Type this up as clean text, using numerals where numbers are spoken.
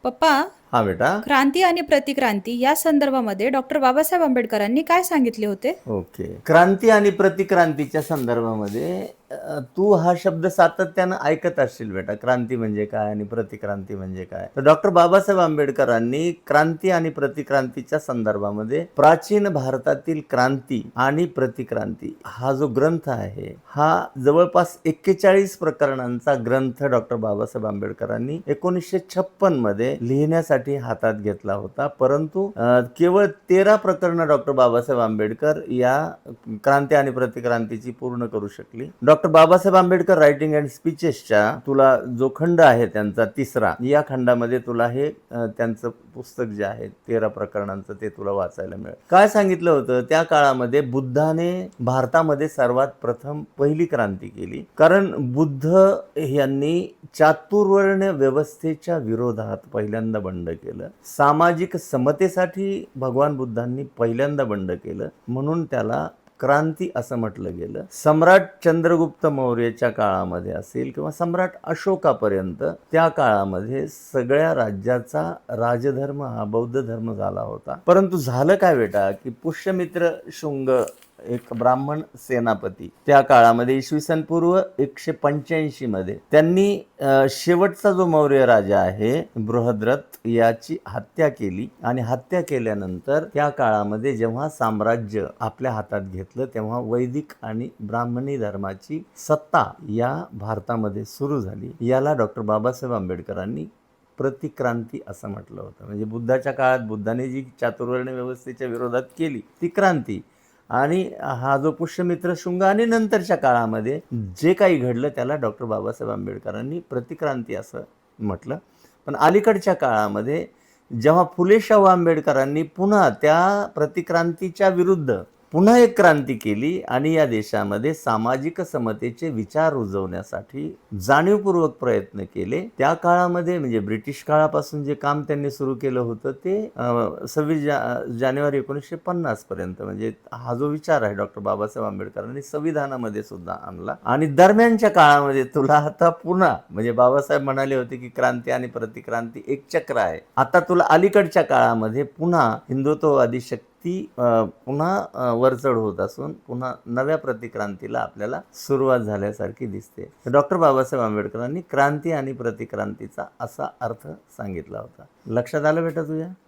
पप्पा, हा बेटा. क्रांती आणि प्रतिक्रांती या संदर्भामध्ये डॉक्टर बाबासाहेब आंबेडकरांनी काय सांगितले होते? ओके. क्रांती आणि प्रतिक्रांतीच्या संदर्भामध्ये तू हा शब्द सातत्यानं ऐकत असशील बेटा. क्रांती म्हणजे काय आणि प्रतिक्रांती म्हणजे काय. तर डॉक्टर बाबासाहेब आंबेडकरांनी क्रांती आणि प्रतिक्रांतीच्या संदर्भामध्ये प्राचीन भारतातील क्रांती आणि प्रतिक्रांती हा जो ग्रंथ आहे हा जवळपास 41 प्रकरणांचा ग्रंथ डॉक्टर बाबासाहेब आंबेडकरांनी 1956 मध्ये लिहिण्यासाठी हातात घेतला होता. परंतु केवळ 13 प्रकरणं डॉक्टर बाबासाहेब आंबेडकर या क्रांती आणि प्रतिक्रांतीची पूर्ण करू शकली. Doctor Babasaheb Ambedkar writing and स्पीचेसच्या तुला जो खंड आहे त्यांचा तिसरा, या खंडामध्ये तुला हे त्यांचं पुस्तक जे आहे 13 प्रकरणांचं ते तुला वाचायला मिळेल. काय सांगितलं होतं त्या काळामध्ये बुद्धाने भारतामध्ये सर्वात प्रथम पहिली क्रांती केली. कारण बुद्ध यांनी चातुर्वर्ण व्यवस्थेच्या विरोधात पहिल्यांदा बंड केलं. सामाजिक समतेसाठी भगवान बुद्धांनी पहिल्यांदा बंड केलं, म्हणून त्याला क्रांती असं म्हटलं गेलं. सम्राट चंद्रगुप्त मौर्याच्या काळामध्ये असेल किंवा सम्राट अशोकापर्यंत त्या काळामध्ये सगळ्या राज्याचा राजधर्म हा बौद्ध धर्म झाला होता. परंतु झालं काय बेटा की पुष्यमित्र शुंग एक ब्राह्मण सेनापती त्या काळामध्ये इसवी सन पूर्व 185 मध्ये त्यांनी शेवटचा जो मौर्य राजा आहे बृहद्रथ याची हत्या केली. आणि हत्या केल्यानंतर त्या काळामध्ये जेव्हा साम्राज्य आपल्या हातात घेतलं तेव्हा वैदिक आणि ब्राह्मणी धर्माची सत्ता या भारतामध्ये सुरू झाली. याला डॉक्टर बाबासाहेब आंबेडकरांनी प्रतिक्रांती असं म्हटलं होतं. म्हणजे बुद्धाच्या काळात बुद्धाने जी चातुर्वर्ण व्यवस्थेच्या विरोधात केली ती क्रांती, आणि हा जो पुष्यमित्र शुंग आणि नंतरच्या काळामध्ये जे काही घडलं त्याला डॉक्टर बाबासाहेब आंबेडकरांनी प्रतिक्रांती असं म्हटलं. पण अलीकडच्या काळामध्ये जेव्हा फुले शाहू आंबेडकरांनी पुन्हा त्या प्रतिक्रांतीच्या विरुद्ध पुन्हा एक क्रांती केली आणि या देशामध्ये सामाजिक समतेचे विचार रुजवण्यासाठी जाणीवपूर्वक प्रयत्न केले, त्या काळामध्ये म्हणजे ब्रिटिश काळापासून जे काम त्यांनी सुरू केलं होतं ते 26 जानेवारी 1950 पर्यंत, म्हणजे हा जो विचार आहे डॉक्टर बाबासाहेब आंबेडकरांनी संविधानामध्ये सुद्धा आणला. आणि दरम्यानच्या काळामध्ये तुला आता पुन्हा म्हणजे बाबासाहेब म्हणाले होते की क्रांती आणि प्रतिक्रांती एक चक्र आहे. आता तुला अलीकडच्या काळामध्ये पुन्हा हिंदुत्ववादी शक्ती पुन्हा वरचढ होत असून पुन्हा नव्या प्रतिक्रांतीला आपल्याला सुरुवात झाल्यासारखी दिसते. डॉक्टर बाबासाहेब आंबेडकरांनी क्रांती आणि प्रतिक्रांतीचा असा अर्थ सांगितला होता. लक्षात आलं बेटा तुझ्या?